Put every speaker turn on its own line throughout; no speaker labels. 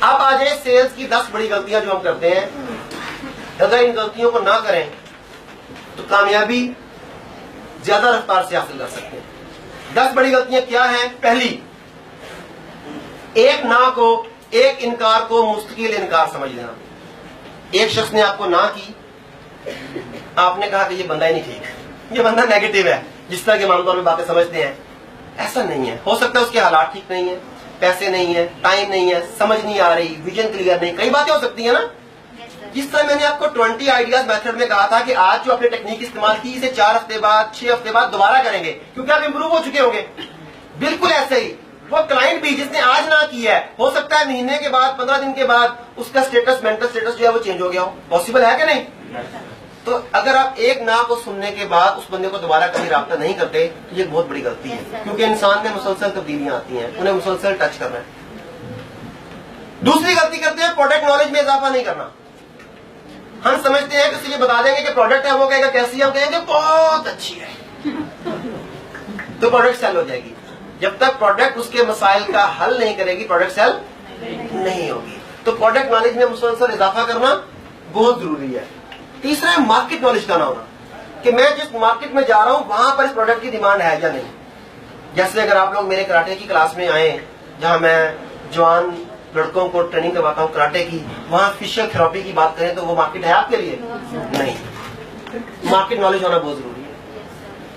अब आ जाए सेल्स की 10 बड़ी गलतियां जो हम करते हैं। अगर इन गलतियों को ना करें तो कामयाबी ज्यादा रफ्तार से हासिल कर सकते हैं। 10 बड़ी गलतियां क्या हैं? पहली, एक ना को, एक इनकार को मुस्तकिल इनकार समझ लेना। एक शख्स ने आपको ना की, आपने कहा कि ये बंदा ही नहीं ठीक, ये बंदा नेगेटिव है, जिस तरह के आमतौर पर बातें समझते हैं। ऐसा नहीं है। हो सकता है उसके हालात ठीक नहीं है, पैसे नहीं है, टाइम नहीं है, समझ नहीं आ रही, विजन क्लियर नहीं, कई बातें हो सकती है ना। जिस तरह मैंने आपको 20 आइडियाज मेथड में कहा था कि आज जो आपने टेक्निक इस्तेमाल की, इसे 4 हफ्ते बाद, 6 हफ्ते बाद दोबारा करेंगे, क्योंकि आप इंप्रूव हो चुके होंगे। बिल्कुल ऐसे ही वो क्लाइंट भी जिसने आज ना किया है, हो सकता है महीने के बाद, 15 दिन के बाद उसका स्टेटस, मेंटल स्टेटस जो है वो चेंज हो गया हो। पॉसिबल है कि नहीं? तो अगर आप एक ना को सुनने के बाद उस बंदे को दोबारा कभी राब्ता नहीं करते तो ये बहुत बड़ी गलती है, क्योंकि इंसान में मुसलसल तब्दीलियां आती हैं, उन्हें मुसलसल टच करना है। दूसरी गलती करते हैं, प्रोडक्ट नॉलेज में इजाफा नहीं करना। हम समझते हैं कि उसे ये बता देंगे कि प्रोडक्ट है, वो कहेगा कैसी है, हम कहेंगे बहुत अच्छी है, तो प्रोडक्ट सेल हो जाएगी। जब तक प्रोडक्ट उसके मसाइल का हल नहीं करेगी, प्रोडक्ट सेल नहीं होगी। तो प्रोडक्ट नॉलेज में मुसलसल इजाफा करना बहुत जरूरी है। तीसरा है मार्केट नॉलेज का ना होना, कि मैं जिस मार्केट में जा रहा हूं वहां पर इस प्रोडक्ट की डिमांड है या नहीं। जैसे अगर आप लोग मेरे कराटे की क्लास में आए, जहां मैं जवान लड़कों को ट्रेनिंग करवाता हूं कराटे की, वहां फिजिकल थेरेपी की बात करें तो वो मार्केट है आपके लिए? नहीं। मार्केट नॉलेज होना बहुत जरूरी है।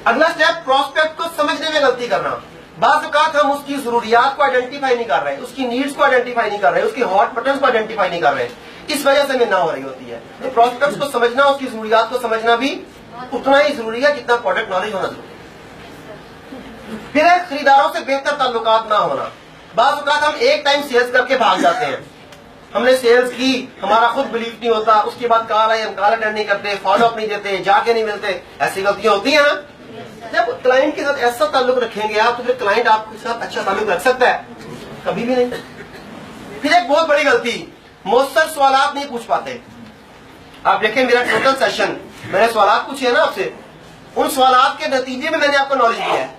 अगला स्टेप, प्रोस्पेक्ट को समझने में गलती करना। बाज़ औक़ात हम उसकी जरूरियात को आइडेंटिफाई नहीं कर रहे, उसकी नीड्स को आइडेंटिफाई नहीं कर रहे, उसके हॉट बटन्स को आइडेंटिफाई नहीं कर रहे, इस वजह से ना हो रही होती है। तो प्रोस्पेक्ट्स को समझना, उसकी जरूरियात को समझना भी उतना ही जरूरी है जितना प्रोडक्ट नॉलेज होना जरूरी है। फिर है खरीदारों से बेहतर ताल्लुकात ना होना। बाज़ औक़ात हम एक टाइम सेल्स करके भाग जाते हैं, हमने सेल्स की, हमारा खुद बिलीफ नहीं होता, उसके बाद कॉल आई, हम कॉल अटेंड नहीं करते, फॉलो अप नहीं देते, जाके नहीं मिलते, ऐसी गलतियां होती हैं। जब क्लाइंट के साथ ऐसा ताल्लुक रखेंगे आप, तो फिर क्लाइंट आपके साथ अच्छा ताल्लुक रख सकता है? कभी भी नहीं। फिर एक बहुत बड़ी गलती, मुख्तसर सवालात नहीं पूछ पाते। आप देखें मेरा टोटल सेशन, मैंने सवालात पूछे हैं ना आपसे, उन सवालात के नतीजे में मैंने आपको नॉलेज दिया है,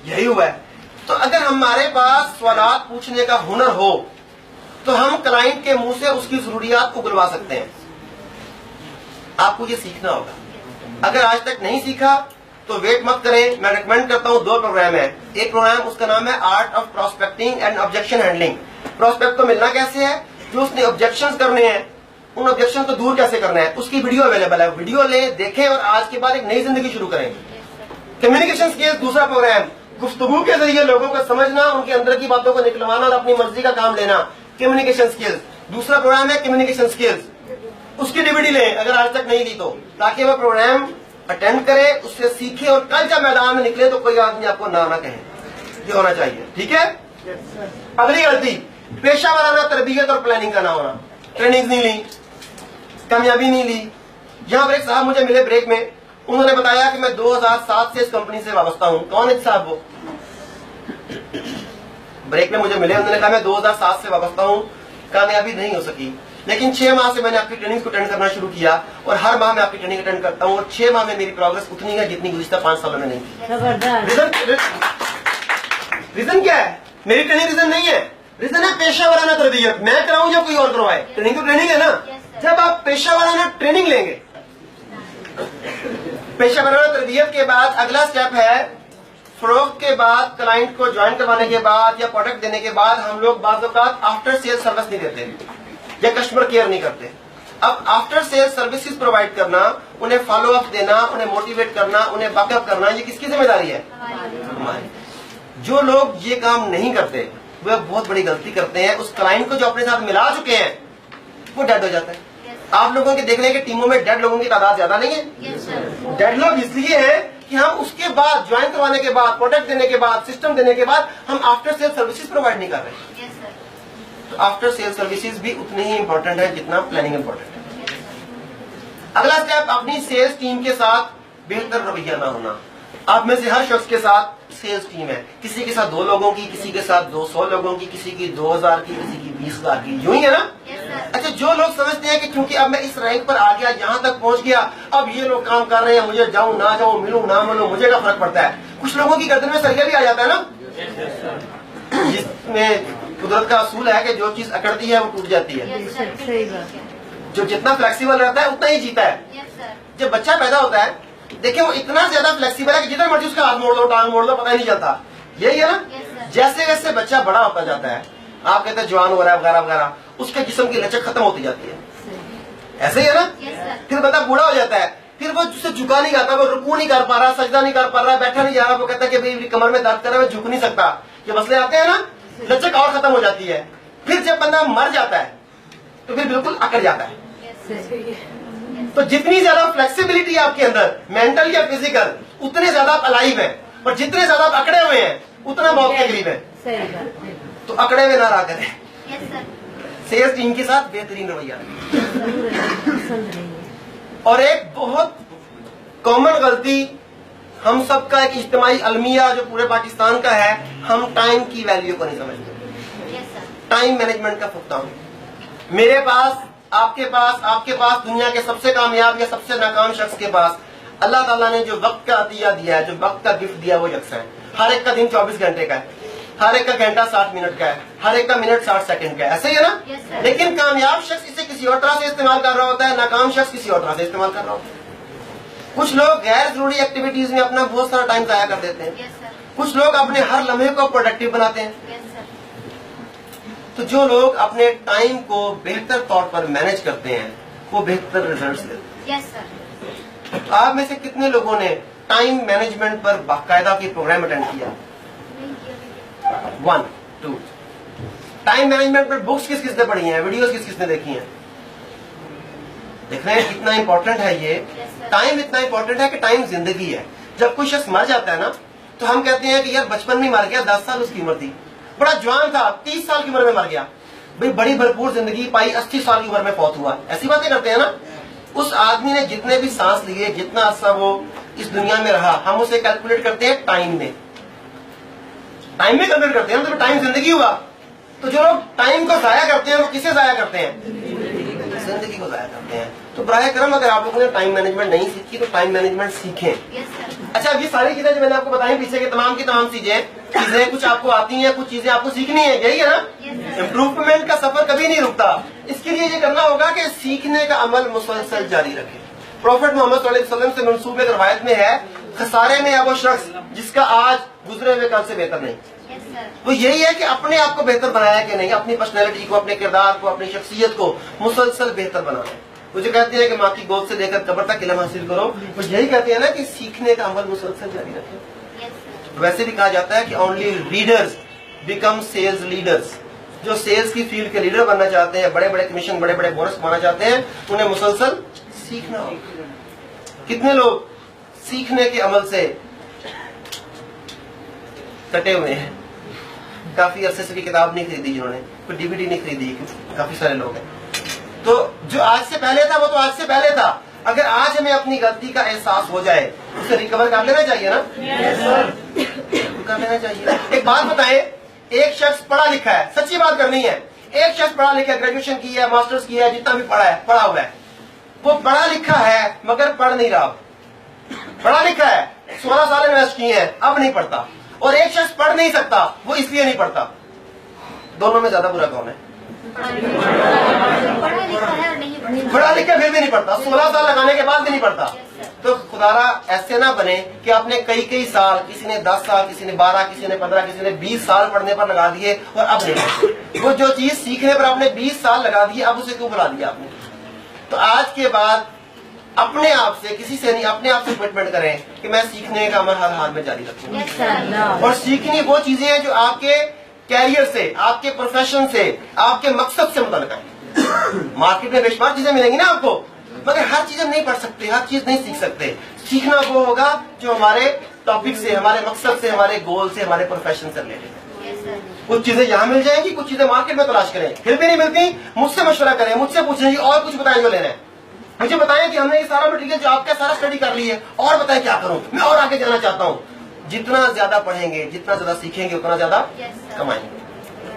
यही हुआ है। तो अगर हमारे पास सवालात पूछने का हुनर हो तो हम क्लाइंट के मुंह से उसकी जरूरियात को बुलवा सकते हैं। आपको ये सीखना होगा। अगर आज तक नहीं सीखा तो वेट मत करें, मैं रिकमेंड करता हूं 2 प्रोग्राम है। एक प्रोग्राम उसका नाम है art of prospecting and objection handling. Prospect को मिलना कैसे है, जो उसने ऑब्जेक्शंस करने हैं, उन ऑब्जेक्शन को दूर कैसे करना है, उसकी वीडियो अवेलेबल है। वीडियो ले, देखें और आज के बाद एक नई जिंदगी शुरू करें। कम्युनिकेशन स्किल्स दूसरा प्रोग्राम, गुफ्तगू के जरिए लोगों को समझना, उनके अंदर की बातों को निकलवाना और अपनी मर्जी का काम लेना, कम्युनिकेशन स्किल्स दूसरा प्रोग्राम है। कम्युनिकेशन स्किल्स, उसकी डीवीडी लें अगर आज तक नहीं ली तो, ताकि वह प्रोग्राम अटेंड करे, उससे सीखे और कल जब मैदान में निकले तो कोई आदमी आपको ना कहे। ये होना चाहिए, ठीक है। अगली गलती, पेशा वाराना तरबियत और प्लानिंग का ना होना। ट्रेनिंग नहीं ली, कामयाबी नहीं ली। यहां पर एक साहब मुझे मिले ब्रेक में, उन्होंने बताया कि मैं 2007 से इस कंपनी से वाबस्ता हूं। कौन है साहब? वो ब्रेक में मुझे मिले, उन्होंने कहा मैं 2007 से वाबस्ता हूं, कामयाबी नहीं हो सकी, लेकिन 6 माह से मैंने आपकी ट्रेनिंग को अटेंड करना शुरू किया और हर माह में आपकी ट्रेनिंग अटेंड करता हूं और 6 माह में मेरी प्रोग्रेस उतनी है जितनी गुज़िश्ता 5 सालों में नहीं की। रीजन क्या है? मेरी ट्रेनिंग रीजन नहीं है, रीजन है पेशा वाराना तरबियत। मैं कराऊं या कोई और करवाए, ट्रेनिंग तो ट्रेनिंग है ना। जब आप पेशा वाराना ट्रेनिंग लेंगे, पेशा वाराना तरबियत के बाद अगला स्टेप है फरोख्त के बाद, क्लाइंट को ज्वाइन करवाने के बाद या प्रोडक्ट देने के बाद हम लोग बाज़ औक़ात आफ्टर सेल सर्विस नहीं देते या कस्टमर केयर नहीं करते। अब आफ्टर सेल सर्विसेज प्रोवाइड करना, उन्हें फॉलो अप देना, उन्हें मोटिवेट करना, उन्हें बैकअप करना, ये किसकी जिम्मेदारी है? हमारी। जो लोग ये काम नहीं करते वह बहुत बड़ी गलती करते हैं। उस क्लाइंट को जो अपने साथ मिला चुके हैं वो डेड हो जाता है। आप लोगों के देखने की टीमों में डेड लोगों की तादाद ज्यादा नहीं है। डेड लोग इसलिए है कि हम उसके बाद ज्वाइन करवाने के बाद, प्रोडक्ट देने के बाद, सिस्टम देने के बाद हम आफ्टर सेल सर्विसेज प्रोवाइड नहीं कर रहे। तो आफ्टर सेल सर्विसेज भी उतनी ही इंपॉर्टेंट है जितना प्लानिंग इंपॉर्टेंट है। अगला स्टेप, अपनी सेल्स टीम के साथ बेहतर रवैया ना होना। आप में से हर शख्स के साथ सेल्स टीम है, किसी के साथ 2 लोगों की, किसी के साथ 200 लोगों की, किसी की 2000 की, किसी की 20,000 की, यूं ही है ना। अच्छा, जो लोग समझते हैं कि क्योंकि अब मैं इस रैंक पर आ गया, यहाँ तक पहुंच गया, अब ये लोग काम कर रहे हैं, मुझे जाऊं ना जाऊं, मिलूं ना मिलूं, मुझे क्या फर्क पड़ता है। कुछ लोगों की गर्दन में सरिया भी आ जाता है ना, जिसमें कुदरत का असूल है कि जो चीज अकड़ती है वो टूट जाती है।
यस सर, सही बात है।
जो जितना फ्लेक्सिबल रहता है उतना ही जीता है।
Yes sir.
जब बच्चा पैदा होता है, देखिए वो इतना ज्यादा फ्लेक्सिबल है कि जितना मर्जी उसका हाथ मोड़ लो, टांग मोड़ लो, पता ही नहीं चलता। यही है ना।
Yes sir.
जैसे जैसे बच्चा बड़ा होता जाता है, आप कहते हैं जवान हो रहा है वगैरह वगैरह, उसके जिस्म की लचक खत्म होती जाती है। ऐसे ही है ना।
Yes sir.
फिर बंदा बूढ़ा हो जाता है, फिर वो जिससे झुका नहीं आता, वो रुकू नहीं कर पा रहा, सजदा नहीं कर पा रहा, बैठा नहीं जा रहा, वो कहता है कि भाई कमर में दर्द कर रहा है, मैं झुक नहीं सकता। ये मसले आते हैं ना, लचक और खत्म हो जाती है। फिर जब बंदा मर जाता है तो फिर बिल्कुल अकड़ जाता है। तो जितनी ज्यादा फ्लेक्सिबिलिटी आपके अंदर, मेंटल या फिजिकल, उतने ज्यादा आप अलाइव हैं, और जितने ज्यादा आप अकड़े हुए हैं उतना मौत के करीब है।
सही बात है।
तो अकड़े हुए ना रहा करें।
Yes sir.
सेल्स टीम के साथ बेहतरीन रवैया।
पसंद नहीं है।
और एक बहुत कॉमन गलती हम सबका, एक इज्तिमाई अलमिया जो पूरे पाकिस्तान का है, हम टाइम की वैल्यू को नहीं समझते।
Yes sir.
टाइम मैनेजमेंट का पुख्ता हूं। मेरे पास, आपके पास दुनिया के सबसे कामयाब या सबसे नाकाम शख्स के पास अल्लाह ताला ने जो वक्त का अतिया दिया है, जो वक्त का गिफ्ट दिया, वो यकसा है। हर एक का दिन 24 घंटे का है, हर एक का घंटा 60 मिनट का है, हर एक का मिनट 60 सेकंड का है। ऐसे ही है ना।
Yes, sir.
लेकिन कामयाब शख्स इसे किसी और तरह से इस्तेमाल कर रहा होता है, नाकाम शख्स किसी और तरह से इस्तेमाल कर रहा होता है। कुछ लोग गैर जरूरी एक्टिविटीज में अपना बहुत सारा टाइम जाया कर देते हैं।
Yes sir.
कुछ लोग अपने हर लम्हे को प्रोडक्टिव बनाते हैं।
Yes sir.
तो जो लोग अपने टाइम को बेहतर तौर पर मैनेज करते हैं, वो बेहतर रिजल्ट्स देते
यस सर।
हैं। तो आप में से कितने लोगों ने टाइम मैनेजमेंट पर बाकायदा की प्रोग्राम अटेंड किया? 1 2। टाइम मैनेजमेंट पर बुक्स किस किसने पढ़ी हैं, वीडियोस किस किसने देखी हैं? देख रहे हैं कितना इंपॉर्टेंट है ये। टाइम इतना इंपॉर्टेंट है कि टाइम जिंदगी है। जब कोई शख्स मर जाता है ना, तो हम कहते हैं कि यार बचपन में मर गया, 10 साल उसकी उम्र थी, बड़ा जवान था, 30 साल की उम्र में मर गया, भाई बड़ी भरपूर जिंदगी पाई, 80 साल की उम्र में फौत हुआ। ऐसी बातें करते हैं ना। उस आदमी ने जितने भी सांस लिए, जितना अरसा वो इस दुनिया में रहा, हम उसे कैलकुलेट करते हैं टाइम में कैलकुलेट करते हैं। तो टाइम जिंदगी हुआ। तो जो लोग टाइम को जाया करते हैं, वो किसे जाया करते हैं? जिंदगी को जाया करते हैं। तो बराए करम, अगर आप लोगों ने टाइम मैनेजमेंट नहीं सीखी तो टाइम मैनेजमेंट सीखें।
Yes sir.
अच्छा, ये सारी चीजें जो मैंने आपको बताई, पीछे की तमाम चीजें कुछ आपको आती हैं, कुछ चीजें आपको सीखनी है, यही है ना। इम्प्रूवमेंट का सफर कभी नहीं रुकता। इसके लिए ये करना होगा कि सीखने का अमल मुसलसल जारी रखें। प्रॉफेट मोहम्मद सल्लल्लाहु अलैहि वसल्लम से मंसूब एक रवायत में है, खसारे में है वो शख्स जिसका आज गुजरे हुए कल से बेहतर नहीं।
Yes sir.
वो यही है कि अपने आप को बेहतर बनाया कि नहीं, अपनी पर्सनैलिटी को, अपने किरदार को, अपनी शख्सियत को मुसलसल बेहतर बनाना है। वो जो कहते हैं कि माँ की गोद से लेकर कब्र तक इल्म हासिल करो, वो यही कहते हैं ना कि सीखने का अमल मुसलसल जारी रखें।
Yes sir.
वैसे भी कहा जाता है कि only readers become sales leaders. जो सेल्स की फील्ड के लीडर बनना चाहते हैं, बड़े बड़े कमीशन, बड़े बड़े बोनस कमाना चाहते हैं, उन्हें मुसलसल सीखना होगा। कितने लोग सीखने के अमल से कटे हुए हैं? काफी अरसे से किताब नहीं खरीदी जिन्होंने, कोई डीवीडी नहीं खरीदी, काफी सारे लोग हैं। तो जो आज से पहले था वो तो आज से पहले था। अगर आज हमें अपनी गलती का एहसास हो जाए, उसे रिकवर कर लेना चाहिए ना। कर लेना चाहिए। एक बात बताएं, एक शख्स पढ़ा लिखा है, सच्ची बात करनी है, एक शख्स पढ़ा लिखा है, ग्रेजुएशन की है, मास्टर्स की है, जितना भी पढ़ा हुआ है, वो पढ़ा लिखा है मगर पढ़ नहीं रहा। पढ़ा लिखा है, 16 साल इन्वेस्ट किए हैं, अब नहीं पढ़ता। और एक शख्स पढ़ नहीं सकता, वो इसलिए नहीं पढ़ता। दोनों में ज्यादा बुरा कौन है?
पढ़ा लिखा है और नहीं
पढ़ा लिखा फिर भी नहीं पढ़ता, 16 साल लगाने के बाद भी नहीं पढ़ता। तो खुदारा ऐसे ना बने कि आपने कई साल, किसी ने 10 साल, किसी ने 12, किसी ने 15, किसी ने 20 साल पढ़ने पर लगा दिए और अब नहीं। वो जो चीज सीखने पर आपने 20 साल लगा दिए, अब उसे क्यों भुला दिया आपने? तो आज के बाद अपने आप से, किसी से नहीं, अपने आप से कमिटमेंट करें कि मैं सीखने का अमल हर हाल में जारी रखूंगा। और सीखनी वो चीजें हैं जो आपके कैरियर से, आपके प्रोफेशन से, आपके मकसद से मुताल्लिक है। मार्केट में बेशुमार चीजें मिलेंगी ना आपको, मगर हर चीज हम नहीं पढ़ सकते, हर चीज नहीं सीख सकते। सीखना वो होगा जो हमारे टॉपिक से, हमारे मकसद से, हमारे गोल से, हमारे प्रोफेशन से रिलेटेड है। कुछ चीजें यहाँ मिल जाएंगी, कुछ चीजें मार्केट में तलाश करें, फिर भी नहीं मिलती, मुझसे मशवरा करें, मुझसे पूछें और कुछ बताएं जो लेना है। मुझे बताएं कि हमने ये सारा मटेरियल जो आपका सारा स्टडी कर ली है, और बताएं क्या करूं, मैं और आगे जाना चाहता हूं। जितना ज्यादा पढ़ेंगे, जितना ज्यादा सीखेंगे, उतना ज्यादा कमाएंगे।